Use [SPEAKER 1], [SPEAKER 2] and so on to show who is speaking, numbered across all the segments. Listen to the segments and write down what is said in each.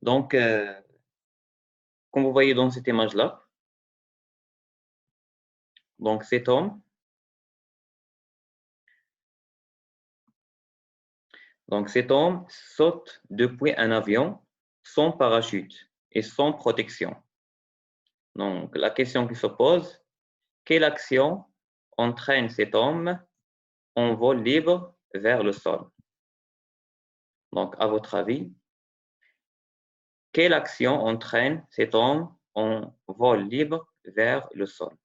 [SPEAKER 1] Donc, comme vous voyez dans cette image-là, donc cet homme, saute depuis un avion sans parachute et sans protection. Donc, la question qui se pose, quelle action entraîne cet homme en vol libre vers le sol? Donc, à votre avis, quelle action entraîne cet homme en vol libre vers le sol?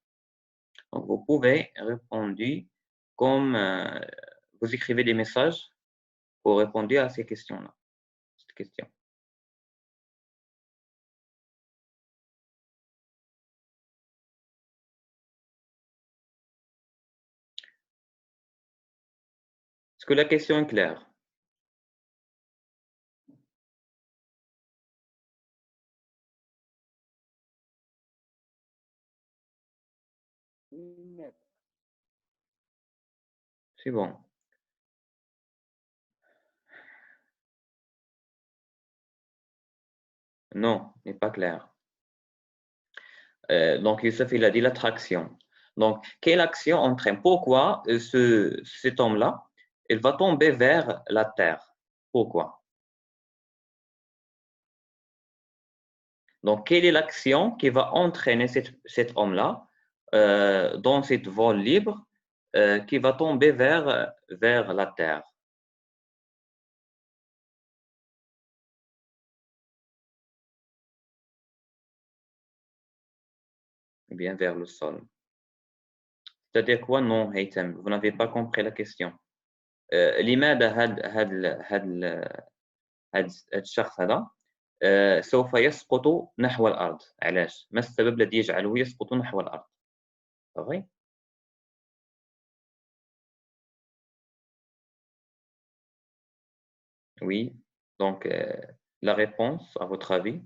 [SPEAKER 1] Donc, vous pouvez répondre comme vous écrivez des messages pour répondre à ces questions-là. Cette question. Est-ce que la question est claire? C'est bon. Non, n'est pas clair. Donc, Youssef, il a dit l'attraction. Donc, quelle action entraîne? Pourquoi cet homme-là, il va tomber vers la terre? Pourquoi? Donc, quelle est l'action qui va entraîner cet homme-là dans cette vol libre qui va tomber vers la terre? Eh bien, vers le sol. C'est-à-dire quoi? Non, Haytham, vous n'avez pas compris la question. لماذا هذا الشخص هذا سوف يسقط نحو الأرض؟ علاش؟ ما السبب الذي يجعله يسقط نحو الأرض؟ صافي؟ Oui. Donc, la réponse, à votre avis,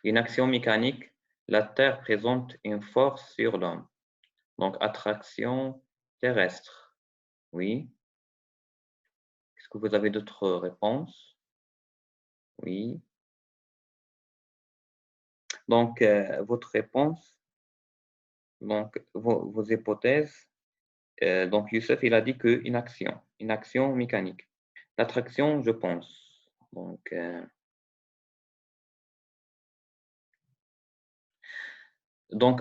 [SPEAKER 1] une action mécanique, la Terre présente une force sur l'homme. Donc, attraction terrestre. Oui. Est-ce que vous avez d'autres réponses? Oui. Donc, votre réponse, donc vos hypothèses, donc Youssef, il a dit qu'une action mécanique. L'attraction, je pense. Donc,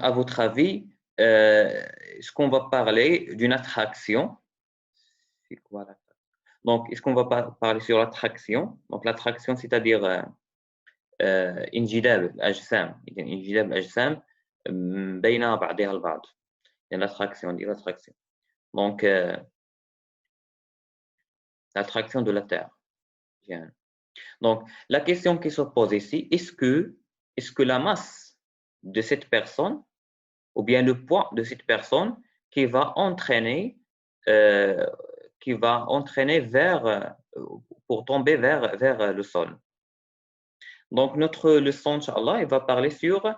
[SPEAKER 1] à votre avis, est-ce qu'on va parler d'une attraction? C'est quoi l'attraction? Donc, est-ce qu'on va parler sur l'attraction? Donc, l'attraction, c'est-à-dire انجذاب الأجسام، يعني انجذاب الأجسام بين بعضها البعض. يعني l'attraction. Donc, l'attraction de la Terre. Bien. Donc, la question qui se pose ici, est-ce que la masse de cette personne, ou bien le poids de cette personne qui va entraîner pour tomber vers le sol. Donc, notre leçon, Inch'Allah, il va parler sur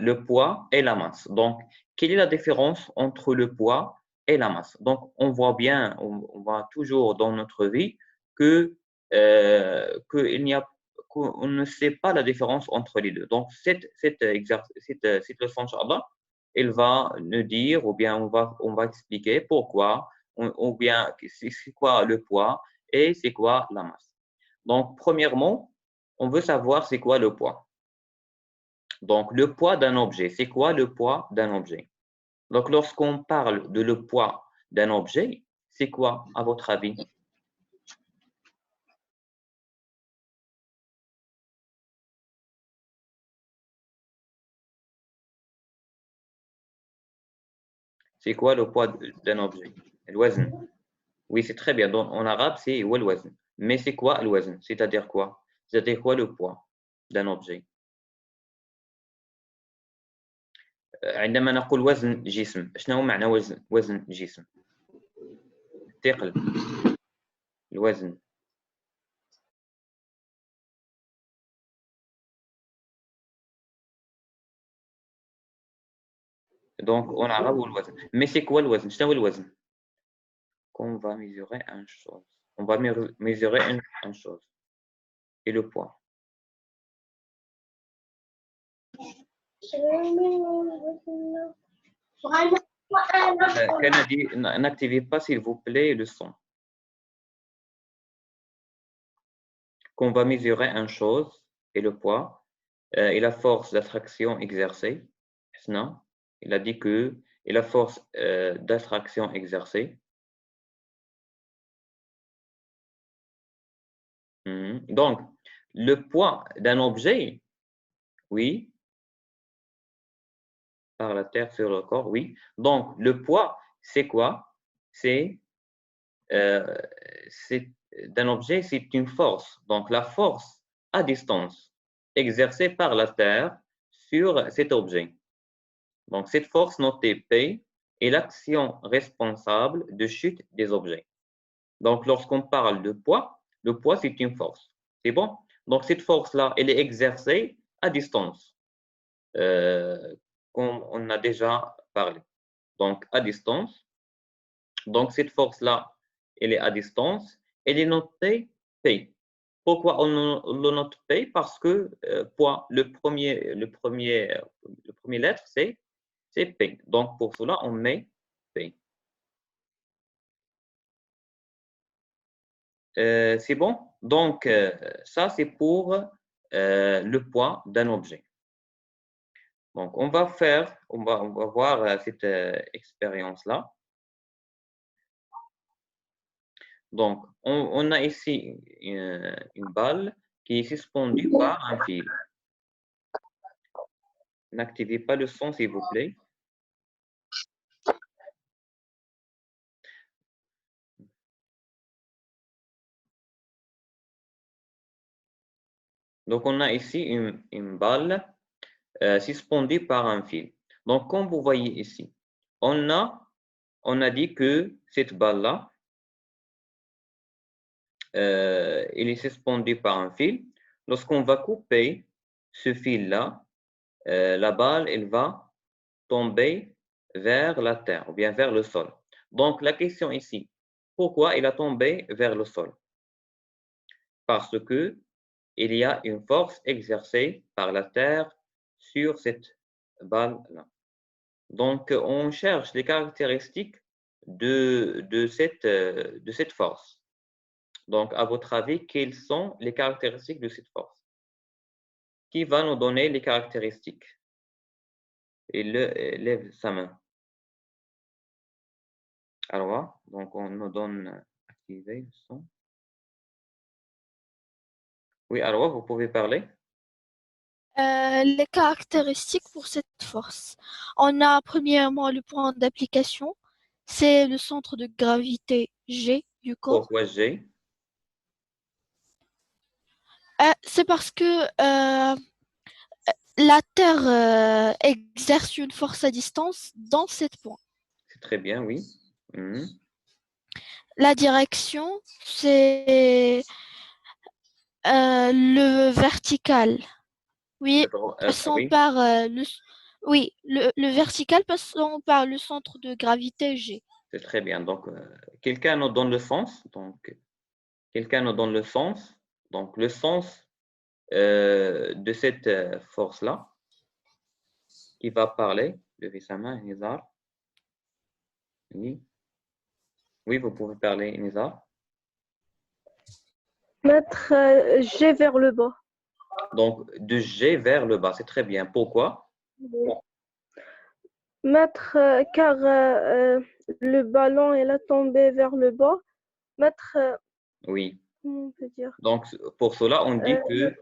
[SPEAKER 1] le poids et la masse. Donc, quelle est la différence entre le poids et la masse? Donc, on voit bien, on voit toujours dans notre vie que qu'on ne sait pas la différence entre les deux. Donc, cette leçon, Inch'Allah, elle va nous dire, ou bien on va expliquer pourquoi, ou bien c'est quoi le poids et c'est quoi la masse. Donc, premièrement, on veut savoir c'est quoi le poids. Donc, le poids d'un objet, c'est quoi le poids d'un objet? Donc, lorsqu'on parle de le poids d'un objet, c'est quoi, à votre avis? C'est quoi le poids d'un objet? الوزن. Oui, c'est très bien. Donc, en arabe, c'est هو الوزن. Mais c'est quoi الوزن? C'est-à-dire quoi? C'est-à-dire quoi le poids d'un objet? عندما نقول وزن جسم، شنو معنى وزن جسم؟ الثقل. الوزن. Donc, en arabe, هو الوزن. Mais c'est quoi الوزن? شنو هو الوزن? Qu'on va mesurer une chose. On va mesurer une chose. et le poids. Kennedy, n'activez pas, s'il vous plaît, le son. Qu'on va mesurer une chose et le poids et la force d'attraction exercée. Non, il a dit que et la force d'attraction exercée. Donc, le poids d'un objet, oui, par la terre sur le corps, oui. Donc, le poids, c'est quoi? C'est d'un objet, c'est une force. Donc, la force à distance exercée par la terre sur cet objet. Donc, cette force notée P est l'action responsable de chute des objets. Donc, lorsqu'on parle de poids, le poids, c'est une force. C'est bon? Donc, cette force-là, elle est exercée à distance, comme on a déjà parlé. Donc, à distance. Donc, cette force-là, elle est à distance. Elle est notée P. Pourquoi on le note P? Parce que poids, le premier lettre, c'est P. Donc, pour cela, on met P. C'est bon? Donc, ça, c'est pour le poids d'un objet. Donc, on va voir cette expérience-là. Donc, on a ici une balle qui est suspendue par un fil. N'activez pas le son, s'il vous plaît. Donc, on a ici une balle suspendue par un fil. Donc, comme vous voyez ici, on a dit que cette balle-là, elle est suspendue par un fil. Lorsqu'on va couper ce fil-là, la balle, elle va tomber vers la terre ou bien vers le sol. Donc, la question ici, pourquoi elle a tombé vers le sol? Parce que il y a une force exercée par la terre sur cette balle-là. Donc, on cherche les caractéristiques de cette force. Donc, à votre avis, quelles sont les caractéristiques de cette force? Qui va nous donner les caractéristiques? Il lève sa main. Alors, donc on nous donne activer le son. Oui, alors vous pouvez parler.
[SPEAKER 2] Les caractéristiques pour cette force. On a premièrement le point d'application, c'est le centre de gravité G du corps.
[SPEAKER 1] Pourquoi G?
[SPEAKER 2] C'est parce que la Terre exerce une force à distance dans cet point.
[SPEAKER 1] C'est très bien, oui.
[SPEAKER 2] La direction, c'est le vertical. Oui, passant
[SPEAKER 1] Oui,
[SPEAKER 2] par le vertical passant par le centre de gravité G.
[SPEAKER 1] c'est très bien. Donc, quelqu'un nous donne le sens. Donc, quelqu'un nous donne le sens. Donc, le sens de cette force-là qui va parler. Levez sa main, Nizar. Oui. Oui, vous pouvez parler, Nizar.
[SPEAKER 3] Mettre G vers le bas.
[SPEAKER 1] Donc, de G vers le bas, c'est très bien. Pourquoi?
[SPEAKER 3] Mettre, car le ballon il a tombé vers le bas. Mettre,
[SPEAKER 1] Oui.
[SPEAKER 3] comment on peut dire?
[SPEAKER 1] Donc, pour cela, on dit que...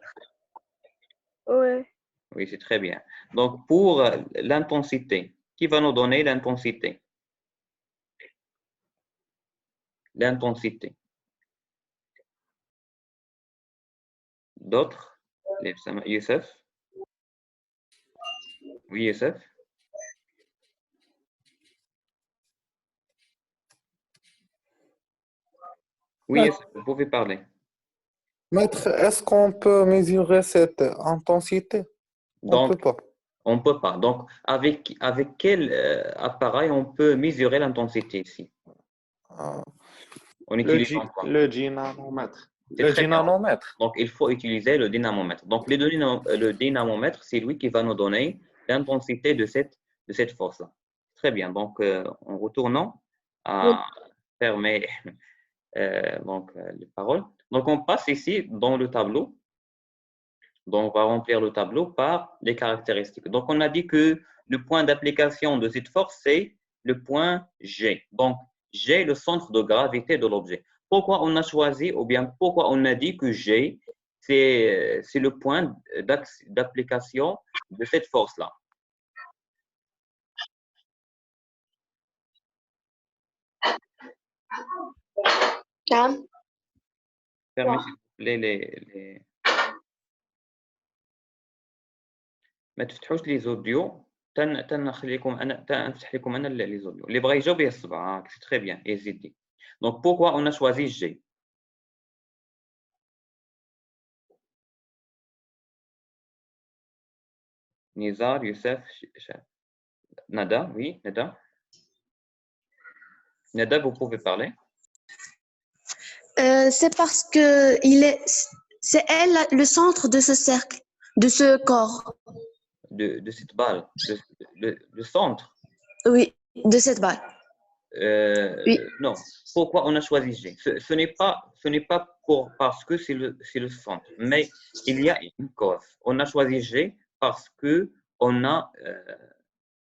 [SPEAKER 3] Ouais.
[SPEAKER 1] Oui, c'est très bien. Donc, pour l'intensité, qui va nous donner l'intensité? L'intensité. D'autres? Youssef? Oui, Youssef? Oui, Youssef, vous pouvez parler.
[SPEAKER 4] Maître, est-ce qu'on peut mesurer cette intensité? On ne
[SPEAKER 1] Donc,
[SPEAKER 4] peut pas.
[SPEAKER 1] on ne peut pas. Donc, avec quel appareil on peut mesurer l'intensité ici?
[SPEAKER 4] Euh,
[SPEAKER 1] En
[SPEAKER 4] le
[SPEAKER 1] utilisant quoi?
[SPEAKER 4] le G nanomètre.
[SPEAKER 1] C'est
[SPEAKER 4] Le
[SPEAKER 1] très bien.
[SPEAKER 4] dynamomètre.
[SPEAKER 1] Donc, il faut utiliser le dynamomètre. Donc, le dynamomètre, c'est lui qui va nous donner l'intensité de cette force-là. Très bien. Donc, en retournant à fermer les paroles. Donc, on passe ici dans le tableau. Donc, on va remplir le tableau par les caractéristiques. Donc, on a dit que le point d'application de cette force, c'est le point G. Donc, G, le centre de gravité de l'objet. Pourquoi on a choisi, ou bien pourquoi on a dit que G, c'est le point d'application de cette force-là? Fermez, s'il vous plaît, les... ما تفتحوش لي زوديو تنخليكم انا تنفتح لكم انا لي زوديو اللي بغى يجاوب يصبع سي تري بيان يزيدي دونك بوكوا اون شوازي جي نزار يوسف ندى وي ندى ندى vous pouvez parler
[SPEAKER 5] C'est parce que c'est elle le centre de ce cercle, de ce corps.
[SPEAKER 1] de cette balle le centre
[SPEAKER 5] Oui, de cette balle. Oui.
[SPEAKER 1] Non, pourquoi on a choisi G? Ce n'est pas parce que c'est le centre, mais il y a une cause. On a choisi G parce que on a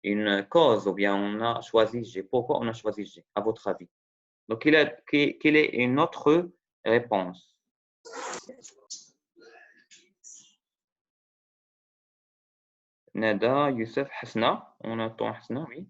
[SPEAKER 1] une cause, ou bien on a choisi G. Pourquoi on a choisi G, à votre avis? Donc, quelle est une autre réponse? Nada, Youssef, Hasna, on attend Hasna, oui.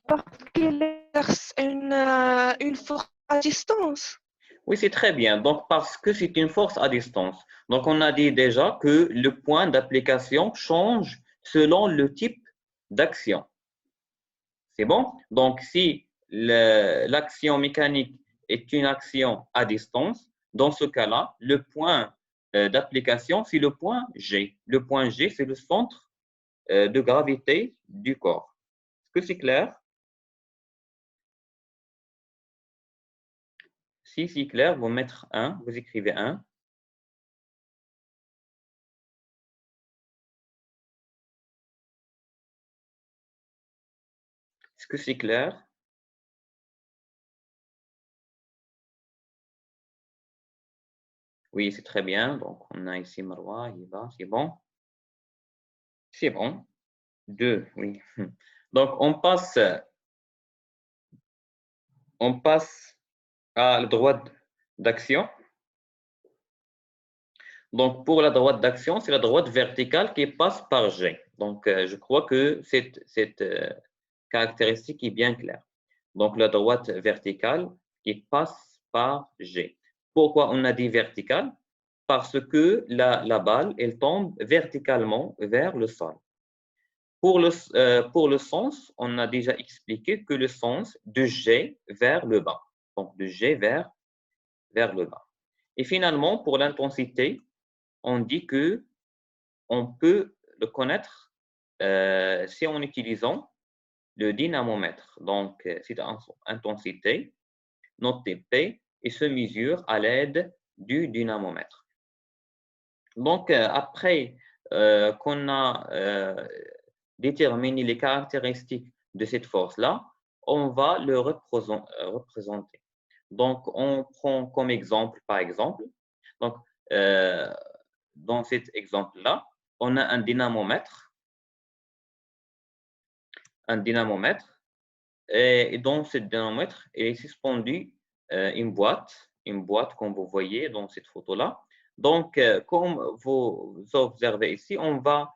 [SPEAKER 6] Parce qu'il exerce une force à distance.
[SPEAKER 1] Oui, c'est très bien. Donc, parce que c'est une force à distance. Donc, on a dit déjà que le point d'application change selon le type d'action. C'est bon? Donc, si l'action mécanique est une action à distance, dans ce cas-là, le point d'application, c'est le point G. Le point G, c'est le centre de gravité du corps. Est-ce que c'est clair? Si c'est clair, vous mettez 1, vous écrivez 1. Est-ce que c'est clair? Oui, c'est très bien. Donc, on a ici Marwa, Yiva, c'est bon. C'est bon. 2, oui. Donc, on passe à la droite d'action. Donc, pour la droite d'action, c'est la droite verticale qui passe par G. Donc, je crois que cette caractéristique est bien claire. Donc, la droite verticale qui passe par G. Pourquoi on a dit verticale? Parce que la balle, elle tombe verticalement vers le sol. Pour le sens, on a déjà expliqué que le sens de G vers le bas. Donc, de G vers le bas. Et finalement, pour l'intensité, on dit que on peut le connaître si en utilisant le dynamomètre. Donc, cette intensité, notée P, et se mesure à l'aide du dynamomètre. Donc, après qu'on a déterminé les caractéristiques de cette force-là, on va le représenter. Donc, on prend comme exemple, par exemple, donc, dans cet exemple-là, on a un dynamomètre, et dans ce dynamomètre, il est suspendu une boîte comme vous voyez dans cette photo-là. Donc, comme vous observez ici, on va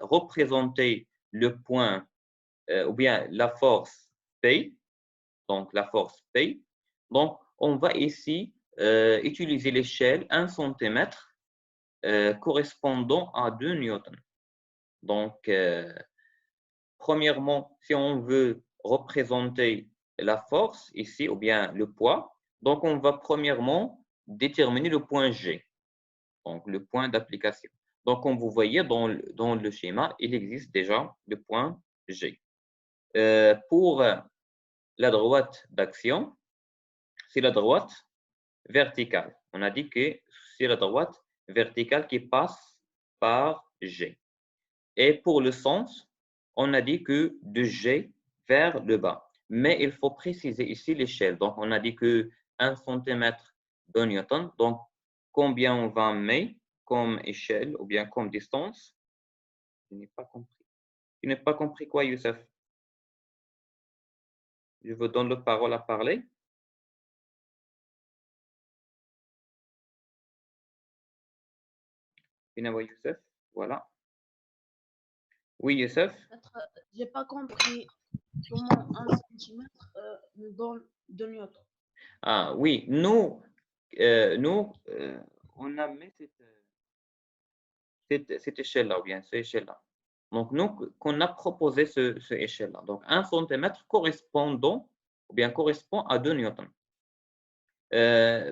[SPEAKER 1] représenter le point ou bien la force P, donc la force P. Donc, on va ici utiliser l'échelle 1 cm correspondant à 2 newtons. Donc, premièrement, si on veut représenter la force ici, ou bien le poids, donc on va premièrement déterminer le point G, donc le point d'application. Donc, comme vous voyez dans le schéma, il existe déjà le point G. Pour la droite d'action, c'est la droite verticale. On a dit que c'est la droite verticale qui passe par G. Et pour le sens, on a dit que de G vers le bas. Mais il faut préciser ici l'échelle. Donc, on a dit que 1 cm de Newton. Donc, combien on va mettre comme échelle ou bien comme distance? Je n'ai pas compris. Tu n'as pas compris quoi, Youssef? Je vous donne la parole à parler. Youssef, voilà. Oui, Youssef?
[SPEAKER 7] J'ai pas compris comment 1 centimètre de Newton.
[SPEAKER 1] Ah oui, on a mis cette échelle-là, ou bien cette échelle-là. Donc, nous, qu'on a proposé cette échelle-là. Donc, 1 centimètre correspond à 2 نيوتن.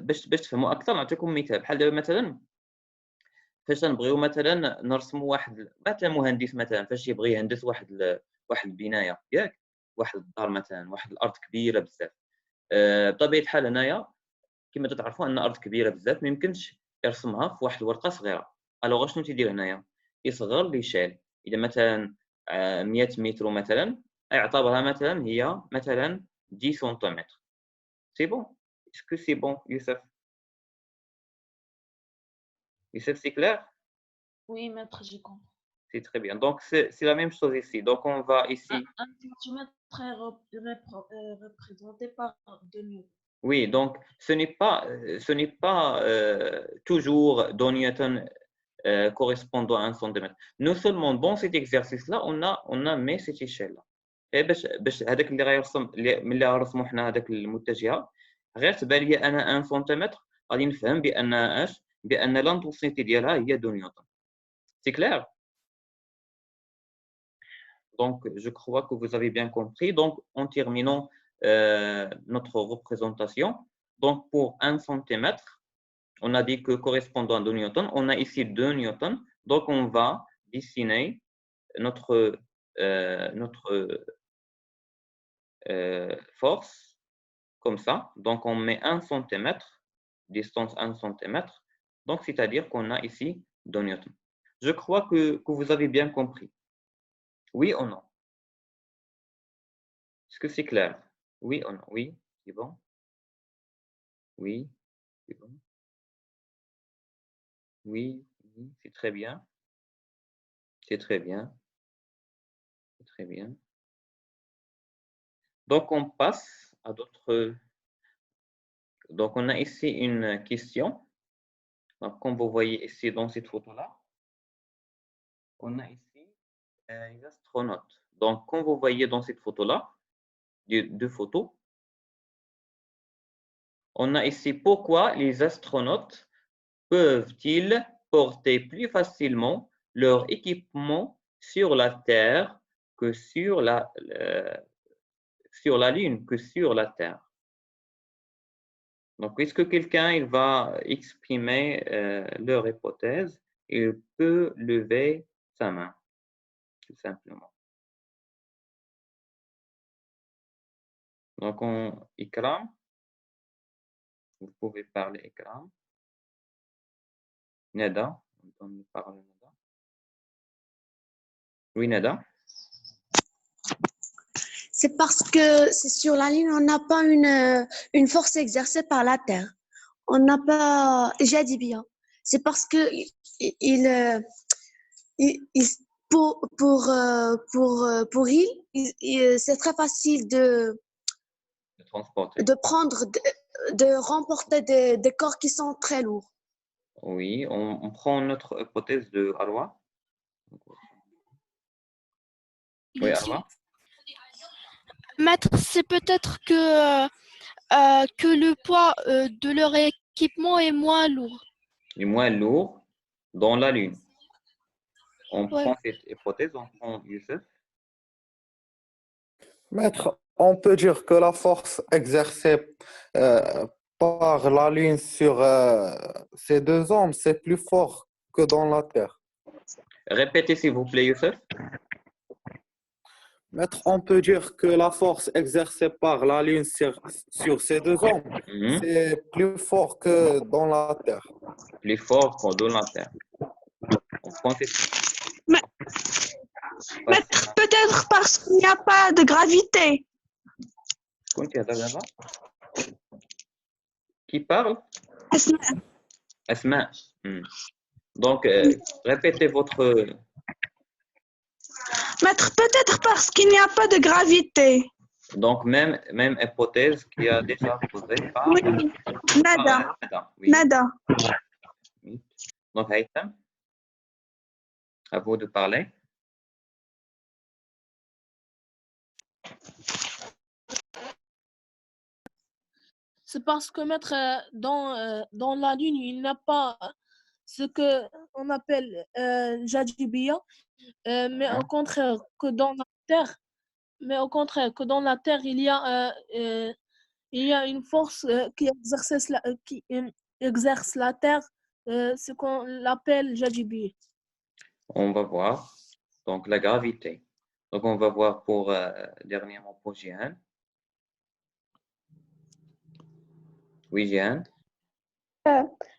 [SPEAKER 1] باش تفهموا اكثر نعطيكم مثال بحال دابا مثلا فاش نبغيو مثلا نرسموا واحد مثلا مهندس مثلا فاش يبغي يهندس واحد البنايه ياك واحد الدار مثلا واحد الارض كبيره بزاف بطبيعه الحال هنايا كما تعرفوا ان الارض كبيره بزاف ما يمكنش يرسمها في واحد الورقه صغيره. الوغ شنو تيدير هنايا يصغر ليشيل. اذا مثلا 100 متر مثلا يعتبرها مثلا هي مثلا 10 سنتيمتر. سي بون. Est-ce que c'est bon, Youssef? Youssef, c'est clair?
[SPEAKER 7] Oui, maître, j'ai compris.
[SPEAKER 1] C'est très bien. Donc, c'est la même chose ici. Donc, on va ici.
[SPEAKER 7] 1 centimètre est représenté par 2 newtons.
[SPEAKER 1] Oui, donc ce n'est pas toujours 2 newtons correspondant à 1 centimètre. Nous seulement dans cet exercice-là, on a mis cette échelle-là. Et باش هذاك اللي غيرسم ملي غنرسموا حنا هذاك المتجهه غير تبان لي انا 1 سنتيمتر غادي نفهم بان اش بان لانتونسيتي ديالها هي 2 نيوتن. C'est clair? Donc, je crois que vous avez bien compris. Donc, en terminant notre représentation, donc pour 1 centimètre, on a dit que correspondant à 2 newtons, on a ici 2 newtons. Donc, on va dessiner notre force comme ça. Donc, on met 1 centimètre, distance 1 centimètre. Donc, c'est-à-dire qu'on a ici 2 newtons. Je crois que vous avez bien compris. Oui ou non? Est-ce que c'est clair? Oui ou non? Oui, c'est bon. Oui, c'est bon. Oui, oui, c'est très bien. C'est très bien. C'est très bien. Donc, on passe à d'autres. Donc, on a ici une question. Donc, comme vous voyez ici dans cette photo-là, on a ici les astronautes. Donc, comme vous voyez dans cette photo-là, deux photos, on a ici pourquoi les astronautes peuvent-ils porter plus facilement leur équipement sur la Terre que sur la Lune, que sur la Terre. Donc, est-ce que quelqu'un il va exprimer leur hypothèse? Il peut lever sa main, tout simplement. Donc, Ikram, vous pouvez parler Ikram. Nada, on nous parle Nada. Oui, Nada.
[SPEAKER 5] C'est parce que c'est sur la Lune, on n'a pas une force exercée par la Terre. On n'a pas, j'ai dit bien. C'est parce que pour il c'est très facile de
[SPEAKER 1] transporter.
[SPEAKER 5] de remporter des corps qui sont très lourds.
[SPEAKER 1] Oui, on prend notre hypothèse de Arwa. Oui, Arwa.
[SPEAKER 2] Maître, c'est peut-être que le poids de leur équipement est moins lourd.
[SPEAKER 1] Il est moins lourd dans la Lune. On
[SPEAKER 2] Ouais.
[SPEAKER 1] prend cette hypothèse, on prend Youssef.
[SPEAKER 4] Maître, on peut dire que la force exercée par la Lune sur ces deux hommes, c'est plus fort que dans la Terre.
[SPEAKER 1] Répétez s'il vous plaît, Youssef.
[SPEAKER 4] Maître, on peut dire que la force exercée par la Lune sur ces deux hommes,
[SPEAKER 1] Mhm.
[SPEAKER 4] c'est plus fort que dans la Terre.
[SPEAKER 1] Plus fort que dans la Terre. On prend cette
[SPEAKER 6] Ma- Maître, peut-être parce qu'il n'y a pas de gravité.
[SPEAKER 1] كنت هذا là-bas. Qui parle?
[SPEAKER 6] أسماء.
[SPEAKER 1] Asma. Hmm. Donc, répétez votre.
[SPEAKER 6] Maître, peut-être parce qu'il n'y a pas de gravité.
[SPEAKER 1] Donc, même hypothèse qui a déjà posée par.
[SPEAKER 6] Oui, nada,
[SPEAKER 1] Nada. Oui.
[SPEAKER 6] nada.
[SPEAKER 1] Oui. Donc, Haïtam, à vous de parler.
[SPEAKER 7] C'est parce que maître, dans la Lune, il n'y a pas ce que on appelle Jadjibiya, mais au contraire que dans la Terre, il y a une force qui exerce la Terre, ce qu'on appelle Jadjibiya.
[SPEAKER 1] On va voir. Donc, la gravité. Donc, on va voir pour dernièrement pour Jihan. Oui, Jihan.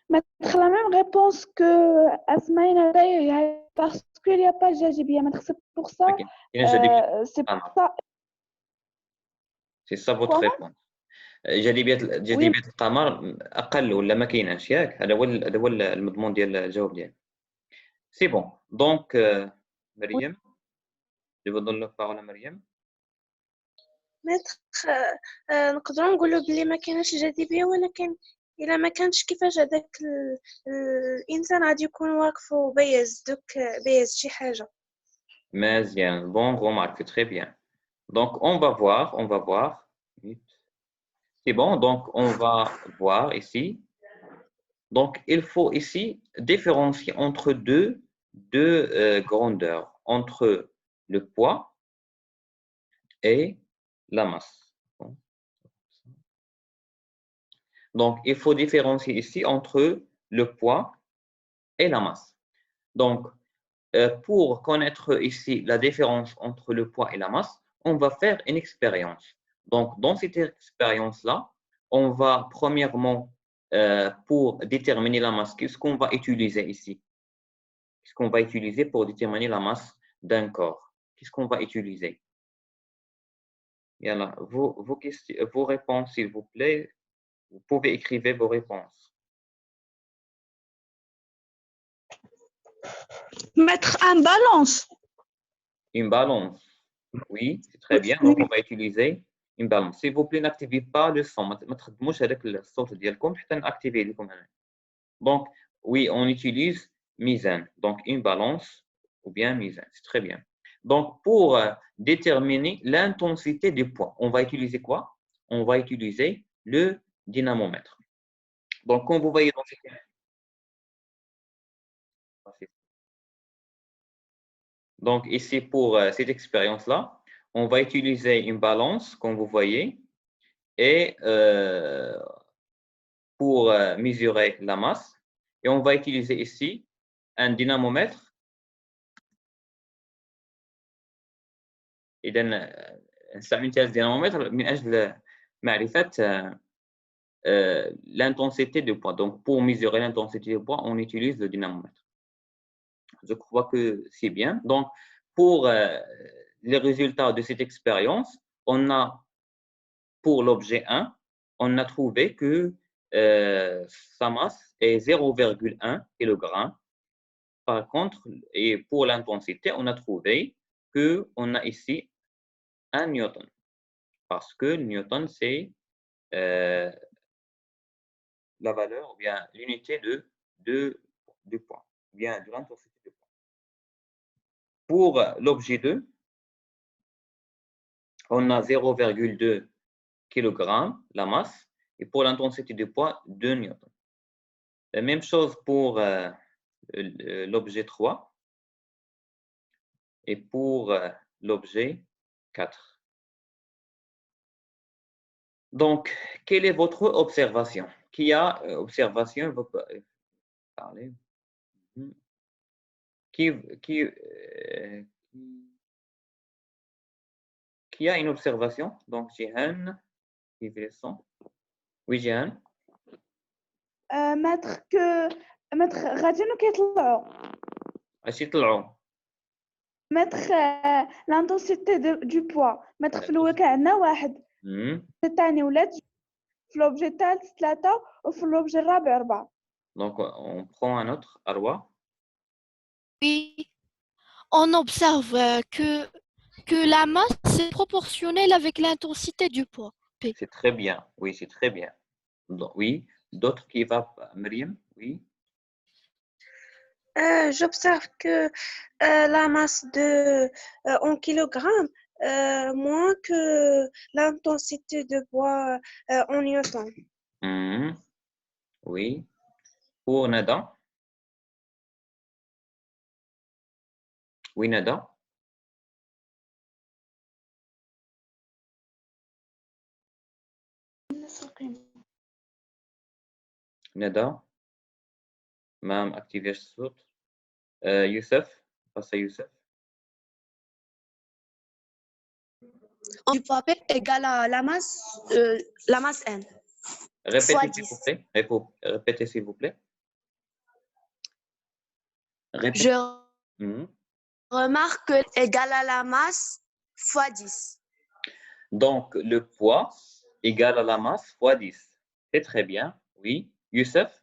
[SPEAKER 8] Maître, la même réponse que Asmaïna Day, parce qu'il n'y a pas de Jajibia. Maître, c'est pour ça.
[SPEAKER 1] Ok.
[SPEAKER 8] C'est pour ça.
[SPEAKER 1] C'est ça votre
[SPEAKER 8] Comment
[SPEAKER 1] réponse. جاذبية القمر أقل ولا ما كايناش ياك؟ هذا هو المضمون ديال الجواب ديالك. سي بون دونك مريم جو donne la parole à مريم.
[SPEAKER 3] متر نقدروا نقولوا بلي ما كايناش جاذبية، ولكن إلا ما كانش كيفاش هذاك الإنسان غادي يكون واقف وبيز بيز شي حاجة.
[SPEAKER 1] مزيان bon remarque très bien. Donc on va voir. C'est bon, donc on va voir ici. Donc il faut ici différencier entre deux grandeurs, entre le poids et la masse. Donc, il faut différencier ici entre le poids et la masse. Donc, pour connaître ici la différence entre le poids et la masse, on va faire une expérience. Donc, dans cette expérience-là, on va premièrement, pour déterminer la masse, qu'est-ce qu'on va utiliser ici? Qu'est-ce qu'on va utiliser pour déterminer la masse d'un corps? Qu'est-ce qu'on va utiliser? Voilà, vos réponses, s'il vous plaît. Vous pouvez écrire vos réponses.
[SPEAKER 6] Mettre un balance.
[SPEAKER 1] Une balance. Oui, c'est très bien. Donc, on va utiliser une balance. S'il vous plaît, n'activez pas le son. ما تخدموش هذاك الصوت ديالكم حتى نactiver لكم هنا. Donc, oui, on utilise mizan. Donc, une balance ou bien mizan. C'est très bien. Donc, pour déterminer l'intensité du poids, on va utiliser quoi? On va utiliser le dynamomètre. Donc, comme vous voyez dans cette Donc, ici, pour cette expérience-là, on va utiliser une balance, comme vous voyez, et pour mesurer la masse. Et on va utiliser ici un dynamomètre. إذا نستعمل الدينامومتر من أجل معرفة l'intensité de poids. Donc, pour mesurer l'intensité de poids, on utilise le dynamomètre. Je crois que c'est bien. Donc, pour les résultats de cette expérience, on a, pour l'objet 1, on a trouvé que sa masse est 0,1 kg. Par contre, et pour l'intensité, on a trouvé qu'on a ici 1 newton. Parce que newton, c'est la valeur, ou bien l'unité de poids, ou bien de l'intensité de poids. Pour l'objet 2, on a 0,2 kg, la masse, et pour l'intensité de poids, 2 newtons. La même chose pour l'objet 3 et pour l'objet 4. Donc, quelle est votre observation? Qui a observation? Vous parler. Qui Qui a une observation? Donc, Jihan, oui, Jihan.
[SPEAKER 8] متر غاديين وكيطلعوا
[SPEAKER 1] اش يطلعوا؟
[SPEAKER 8] متر l'intensité du poids متر في الاول كان عندنا واحد الثاني ولات في l'objet الثالث 3 وفي l'objet الرابع 4.
[SPEAKER 1] Donc on prend un autre Arwa.
[SPEAKER 2] Oui, on observe que la masse est proportionnelle avec l'intensité du poids. P.
[SPEAKER 1] C'est très bien, oui, c'est très bien. Donc, oui, d'autres qui va, Myriam, oui.
[SPEAKER 3] J'observe que la masse en kilogrammes moins que l'intensité de poids en newton.
[SPEAKER 1] Oui. Pour Nada. Oui, Nada. Nada. Mam, activez ce saut. Youssef, passe à Youssef.
[SPEAKER 5] Du poids P égale à la masse M.
[SPEAKER 1] Répétez, s'il vous plaît. Répétez, s'il vous plaît.
[SPEAKER 5] Je remarque que égale à la masse fois 10.
[SPEAKER 1] Donc, le poids égale à la masse fois 10. C'est très bien. Oui. Youssef?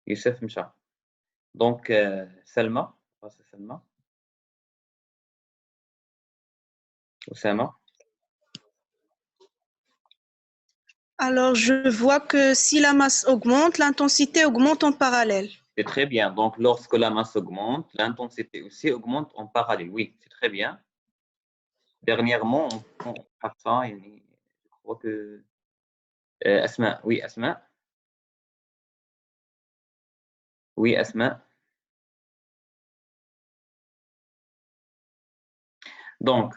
[SPEAKER 1] Youssef Mcha. Donc, Selma. C'est Selma. Oussama.
[SPEAKER 6] Alors, je vois que si la masse augmente, l'intensité augmente en parallèle.
[SPEAKER 1] C'est très bien. Donc, lorsque la masse augmente, l'intensité aussi augmente en parallèle. Oui, c'est très bien. Dernièrement, on fait ça. Je crois que... Asma. Oui, Asma. Oui, Asma. Donc,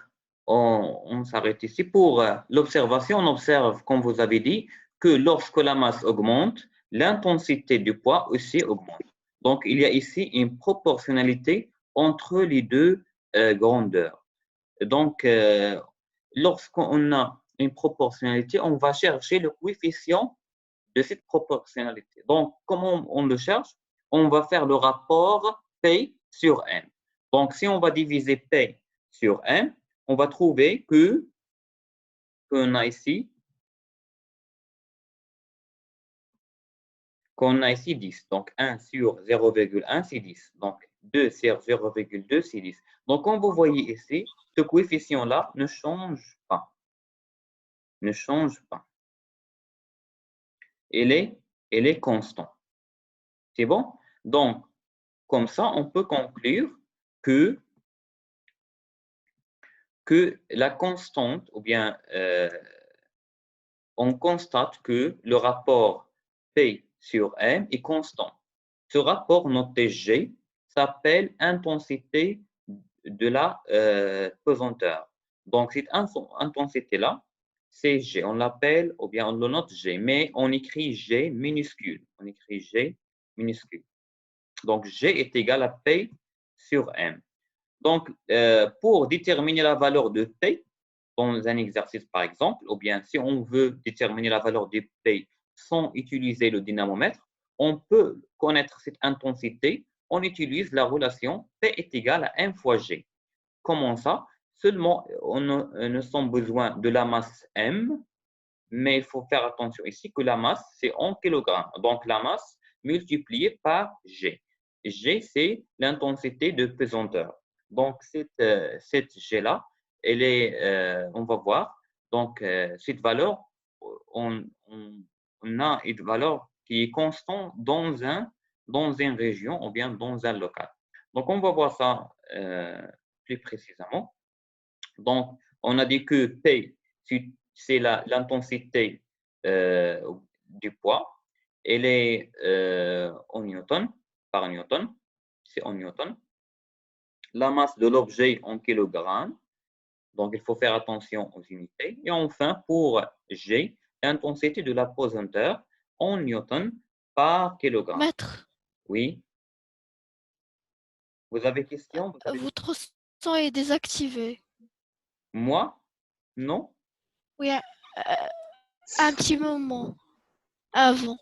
[SPEAKER 1] on s'arrête ici. Pour l'observation, on observe, comme vous avez dit, que lorsque la masse augmente, l'intensité du poids aussi augmente. Donc, il y a ici une proportionnalité entre les deux grandeurs. Donc, lorsqu'on a une proportionnalité, on va chercher le coefficient de cette proportionnalité. Donc, comment on le cherche? On va faire le rapport P sur M. Donc, si on va diviser P sur M, on va trouver qu'on a ici 10. Donc, 1 sur 0,1, c'est 10. Donc, 2 sur 0,2, c'est 10. Donc, comme vous voyez ici, ce coefficient-là ne change pas. Ne change pas. Il est constant. C'est bon? Donc, comme ça, on peut conclure que la constante, ou bien on constate que le rapport P sur M est constant. Ce rapport noté G s'appelle intensité de la pesanteur. Donc, cette intensité-là, c'est G. On l'appelle, ou bien on le note G, mais on écrit G minuscule. On écrit G minuscule. Donc, G est égal à P sur M. Donc, pour déterminer la valeur de P, dans un exercice par exemple, ou bien si on veut déterminer la valeur de P sans utiliser le dynamomètre, on peut connaître cette intensité, on utilise la relation P est égal à M fois G. Comment ça? Seulement, on a sans besoin de la masse M, mais il faut faire attention ici que la masse, c'est en kilogrammes. Donc, la masse multipliée par G. G, c'est l'intensité de pesanteur. Donc, cette G-là, elle est, on va voir, donc cette valeur, on a une valeur qui est constante dans une région ou bien dans un local. Donc, on va voir ça plus précisément. Donc, on a dit que P, c'est l'intensité du poids. Elle est en newton, par newton. C'est en newton. La masse de l'objet en kilogrammes. Donc, il faut faire attention aux unités. Et enfin, pour G, l'intensité de la pesanteur en newton par kilogramme.
[SPEAKER 2] Maître,
[SPEAKER 1] Oui. Vous avez question? Vous avez-
[SPEAKER 2] votre son est désactivé.
[SPEAKER 1] Moi? Non?
[SPEAKER 2] Oui, un petit moment avant.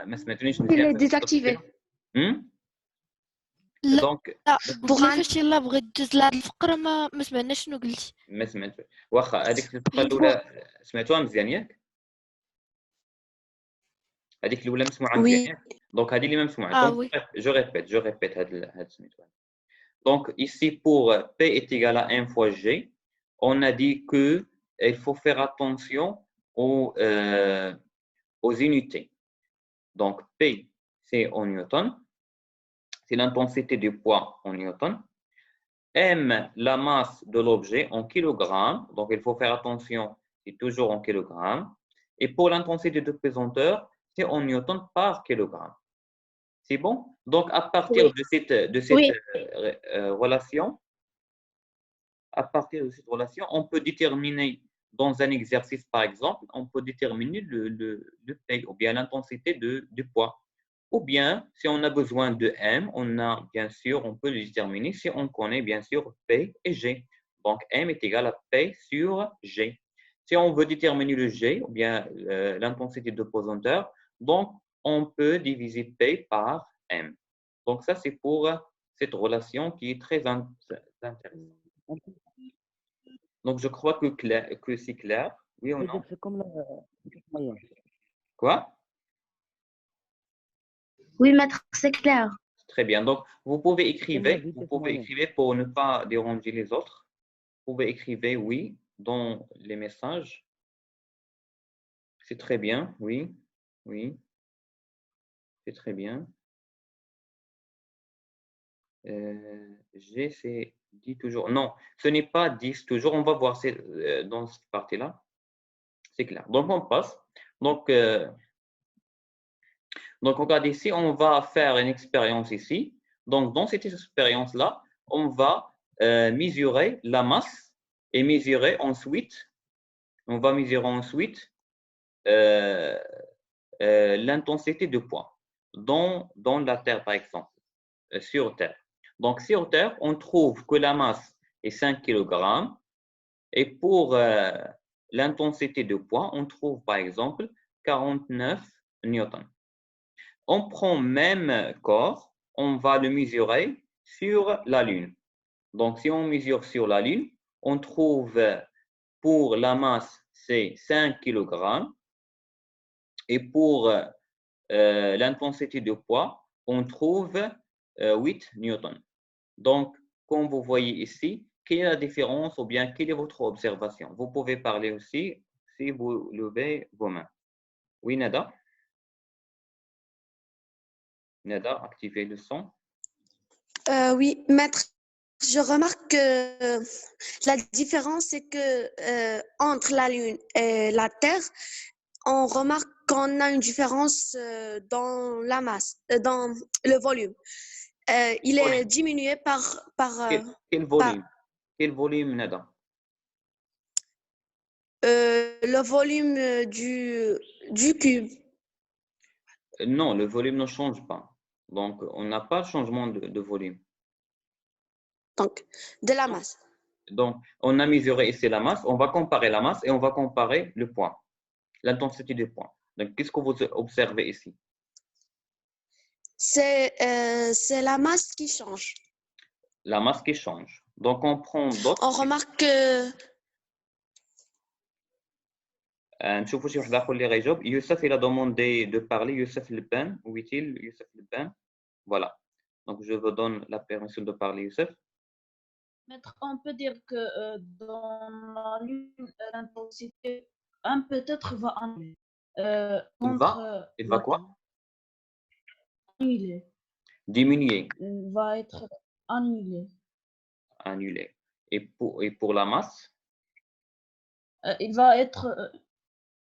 [SPEAKER 1] ما سمعتونيش
[SPEAKER 5] Il
[SPEAKER 1] مزيان
[SPEAKER 5] est
[SPEAKER 1] في
[SPEAKER 5] désactivé.
[SPEAKER 1] Hmm?
[SPEAKER 2] لا
[SPEAKER 1] دونك
[SPEAKER 2] لا
[SPEAKER 5] Pour
[SPEAKER 2] قلت لي
[SPEAKER 5] un-
[SPEAKER 2] فاش يلا بغيت دوز لهاد الفقرة ما سمعناش شنو قلتي.
[SPEAKER 1] ما سمعت واخا هذيك الفقره
[SPEAKER 2] جيت
[SPEAKER 1] الاولى سمعتوها مزيان ياك؟ هذيك الاولى مسموعه مزيان
[SPEAKER 5] Oui.
[SPEAKER 1] ياك؟ دونك هذه اللي ما مسموعه.
[SPEAKER 2] Ah
[SPEAKER 1] دونك
[SPEAKER 2] oui.
[SPEAKER 1] je répète هاد سميتوها. Donc ici pour P est égal à 1 fois G, on a dit que il faut faire attention aux unités. Donc P c'est en newton, c'est l'intensité du poids en newton. M, la masse de l'objet en kilogrammes, donc il faut faire attention, c'est toujours en kilogrammes. Et pour l'intensité de pesanteur, c'est en newton par kilogramme. C'est bon? Donc à partir
[SPEAKER 5] Oui.
[SPEAKER 1] de cette
[SPEAKER 5] Oui.
[SPEAKER 1] relation, à partir de cette relation, on peut déterminer dans un exercice par exemple, on peut déterminer le P ou bien l'intensité du poids. Ou bien, si on a besoin de M, bien sûr, on peut le déterminer si on connaît bien sûr P et G. Donc, M est égal à P sur G. Si on veut déterminer le G, ou bien l'intensité de pesanteur, donc on peut diviser P par M. Donc, ça, c'est pour cette relation qui est très intéressante. Donc, je crois que c'est clair. Oui ou non?
[SPEAKER 9] C'est comme la moyenne.
[SPEAKER 1] Quoi?
[SPEAKER 5] Oui, maître, c'est clair.
[SPEAKER 1] Très bien. Donc, vous pouvez
[SPEAKER 9] Comme la
[SPEAKER 1] écrire
[SPEAKER 9] vitesse moyenne.
[SPEAKER 1] pour ne pas déranger les autres. Vous pouvez écrire oui dans les messages. C'est très bien. Oui, oui. C'est très bien. G, c'est 10 toujours. Non, ce n'est pas 10 toujours. On va voir dans cette partie-là. C'est clair. Donc, on passe. Donc, regardez ici, on va faire une expérience ici. Donc, dans cette expérience-là, on va mesurer la masse et mesurer ensuite, l'intensité de poids dans la Terre, par exemple, sur Terre. Donc, sur Terre, on trouve que la masse est 5 kg et pour l'intensité de poids, on trouve, par exemple, 49 newtons. On prend même corps, on va le mesurer sur la Lune. Donc, si on mesure sur la Lune, on trouve pour la masse, c'est 5 kg. Et pour l'intensité de poids, on trouve 8 newtons. Donc, comme vous voyez ici, quelle est la différence ou bien quelle est votre observation? Vous pouvez parler aussi si vous levez vos mains. Oui, Nada? Nada, activez le son.
[SPEAKER 5] Oui, maître, je remarque que la différence, c'est que entre la Lune et la Terre, on remarque qu'on a une différence dans la masse, dans le volume. Il est diminué par
[SPEAKER 1] Quel volume? Quel volume, Nada?
[SPEAKER 5] le volume du cube.
[SPEAKER 1] Non, le volume ne change pas. Donc, on n'a pas de changement de volume.
[SPEAKER 5] Donc, de la masse.
[SPEAKER 1] Donc, on a mesuré ici la masse, on va comparer la masse et on va comparer le poids, l'intensité du poids. Donc, qu'est-ce que vous observez ici?
[SPEAKER 5] C'est la masse qui change.
[SPEAKER 1] La masse qui change. Donc, on prend d'autres.
[SPEAKER 5] On remarque que
[SPEAKER 1] نشوفوا شي واحد اخر اللي غيجاوب. يوسف il a demandé de parler. Youssef Liban, où est-il? Youssef Liban. Voilà. Donc je vous donne la permission de parler, Youssef.
[SPEAKER 10] Maître, on peut dire que dans la Lune, l'intensité peut-être va annuler.
[SPEAKER 1] Il va quoi?
[SPEAKER 10] Annuler.
[SPEAKER 1] Diminuer.
[SPEAKER 10] Il va être annulé.
[SPEAKER 1] Annuler. Et pour la masse?
[SPEAKER 10] Il va être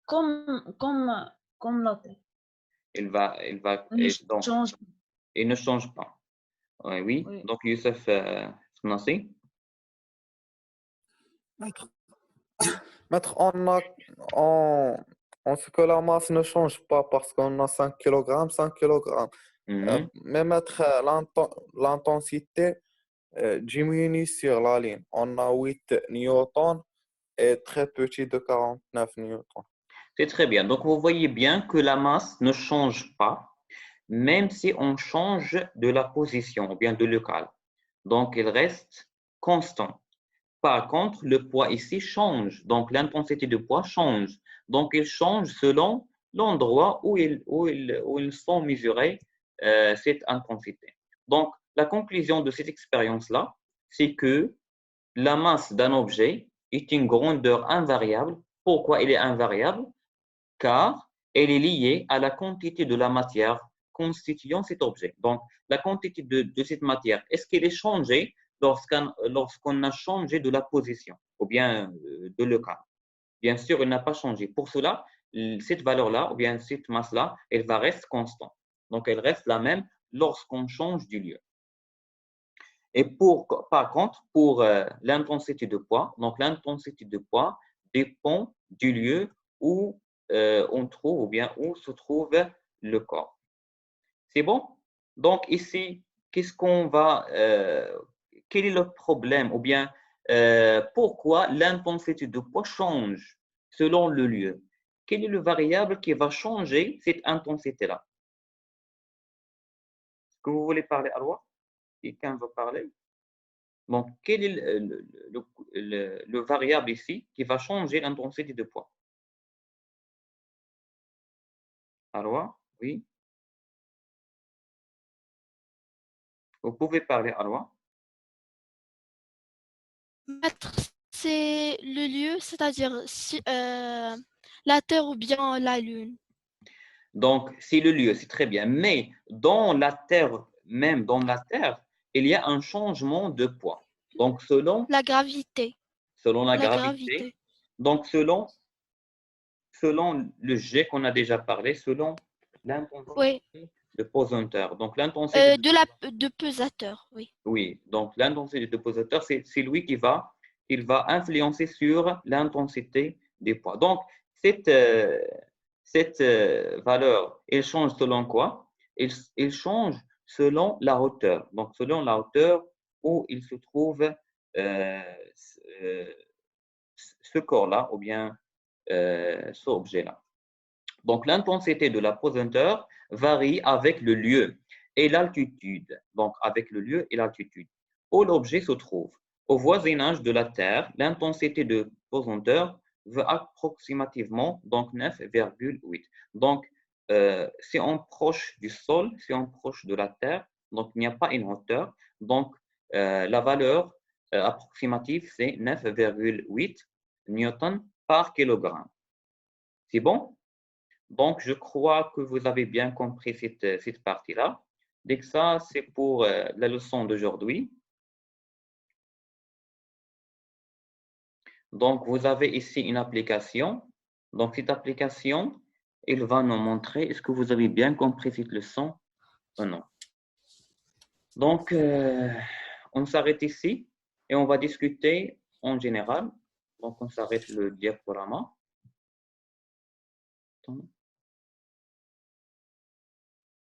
[SPEAKER 10] comme la Terre.
[SPEAKER 1] Il va donc,
[SPEAKER 10] change.
[SPEAKER 1] Il ne change pas. Oui. Donc Youssef Nassi.
[SPEAKER 4] Maître, En ce que la masse ne change pas parce qu'on a 5 kg, 5 kg. Mais mettre l'intensité diminue sur la ligne. On a 8 newtons et très petit de 49 newtons.
[SPEAKER 1] C'est très bien. Donc, vous voyez bien que la masse ne change pas, même si on change de la position ou bien de local. Donc, il reste constant. Par contre, le poids ici change. Donc, l'intensité de poids change. Donc, il change selon l'endroit où ils sont mesurés cette intensité. Donc, la conclusion de cette expérience-là, c'est que la masse d'un objet est une grandeur invariable. Pourquoi elle est invariable? Car elle est liée à la quantité de la matière constituant cet objet. Donc, la quantité de cette matière, est-ce qu'elle est changée lorsqu'on a changé de la position ou bien de local? Bien sûr, elle n'a pas changé. Pour cela, cette valeur-là ou bien cette masse-là, elle va rester constante. Donc, elle reste la même lorsqu'on change du lieu. Et par contre, pour l'intensité de poids, donc l'intensité de poids dépend du lieu où on trouve ou bien où se trouve le corps. C'est bon? Donc ici, qu'est-ce qu'on va, quel est le problème ou bien pourquoi l'intensité de poids change selon le lieu? Quelle est le variable qui va changer cette intensité-là? Est-ce que vous voulez parler, Arwa? Quelqu'un veut parler? Donc, quel est le variable ici qui va changer l'intensité de poids? Arwa? Oui. Vous pouvez parler, Arwa?
[SPEAKER 2] Maître, c'est le lieu, c'est-à-dire la Terre ou bien la Lune.
[SPEAKER 1] Donc, c'est le lieu, c'est très bien. Mais dans la Terre, même dans la Terre, il y a un changement de poids. Donc, selon
[SPEAKER 2] la gravité.
[SPEAKER 1] Selon la gravité. Donc, selon le G qu'on a déjà parlé, selon l'intensité de pesanteur. Donc, l'intensité
[SPEAKER 2] de pesateur, oui.
[SPEAKER 1] Oui, donc l'intensité de pesateur, c'est lui qui va influencer sur l'intensité des poids. Donc, cette valeur, elle change selon quoi? Elle change selon la hauteur. Donc, selon la hauteur où il se trouve ce corps-là ou bien cet objet-là. Donc, l'intensité de la pesanteur varie avec le lieu et l'altitude. Donc, avec le lieu et l'altitude où l'objet se trouve. Au voisinage de la Terre, l'intensité de pesanteur va approximativement donc 9,8. Donc, si on est proche du sol, si on est proche de la Terre, donc il n'y a pas une hauteur. Donc, la valeur approximative, c'est 9,8 newtons par kilogramme. C'est bon? Donc, je crois que vous avez bien compris cette partie-là. Dès que ça, c'est pour la leçon d'aujourd'hui. Donc, vous avez ici une application. Donc, cette application, elle va nous montrer est-ce que vous avez bien compris cette leçon ou non. Donc, on s'arrête ici et on va discuter en général. Donc, on s'arrête le diaporama. Attends.